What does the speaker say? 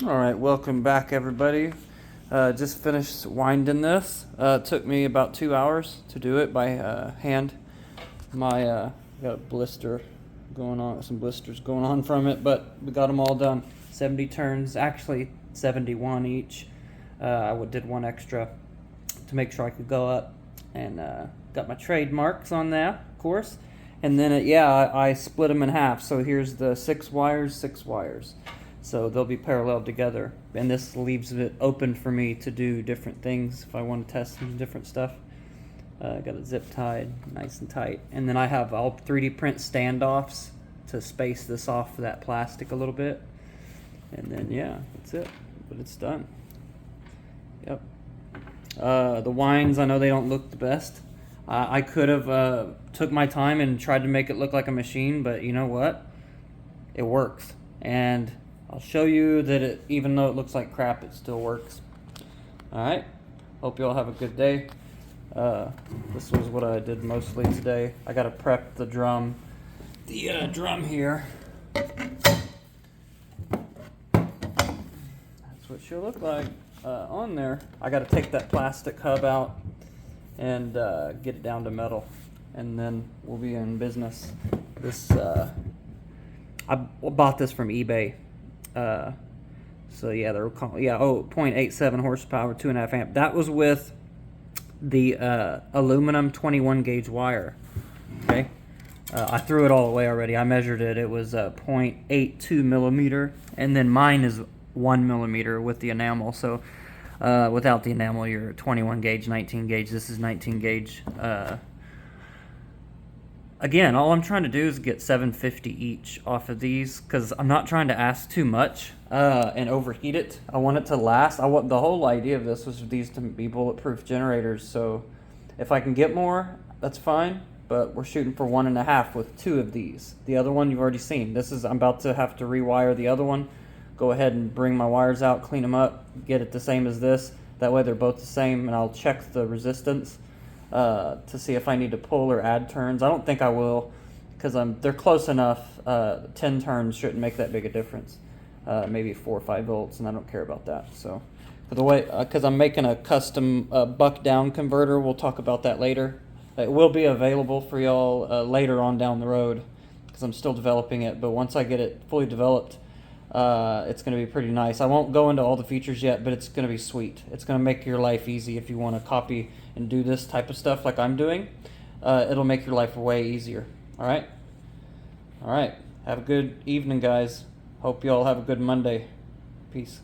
Alright, welcome back everybody. Just finished winding this. It took me about 2 hours to do it by hand. Got a blister going on, some blisters going on from it, but we got them all done. 70 turns, actually 71 each. I did one extra to make sure I could go up, and got my trademarks on that, of course. And then I split them in half. So here's the 6 wires, 6 wires. So they'll be parallel together, and this leaves it open for me to do different things if I want to test some different stuff. Got it zip tied nice and tight, and then I'll 3D print standoffs to space this off that plastic a little bit, and then that's it. But it's done. Yep. The winds, I know they don't look the best. I could have took my time and tried to make it look like a machine, but you know what? It works, and I'll show you that even though it looks like crap, it still works. Alright, hope you all have a good day. This was what I did mostly today. I gotta prep the drum. The drum here. That's what she'll look like on there. I gotta take that plastic hub out and get it down to metal, and then we'll be in business. I bought this from eBay. So yeah, they're calling, 0.87 horsepower, 2.5 amp. That was with the aluminum 21 gauge wire. Okay, I threw it all away already. I measured it. It was 0.82 millimeter, and then mine is 1 millimeter with the enamel. So without the enamel, you're 21 gauge, 19 gauge. This is 19 gauge. Again, all I'm trying to do is get $750 each off of these, because I'm not trying to ask too much and overheat it. I want it to last. The whole idea of this was for these to be bulletproof generators. So if I can get more, that's fine. But we're shooting for 1.5 with 2 of these. The other one you've already seen. I'm about to have to rewire the other one. Go ahead and bring my wires out, clean them up, get it the same as this. That way they're both the same, and I'll check the resistance to see if I need to pull or add turns. I don't think I will, because they're close enough. 10 turns shouldn't make that big a difference. Maybe 4 or 5 volts, and I don't care about that. So, because I'm making a custom buck down converter, we'll talk about that later. It will be available for y'all later on down the road, because I'm still developing it. But once I get it fully developed, it's going to be pretty nice. I won't go into all the features yet, but it's going to be sweet. It's going to make your life easy if you want to copy and do this type of stuff like I'm doing. It'll make your life way easier. All right? Have a good evening, guys. Hope you all have a good Monday. Peace.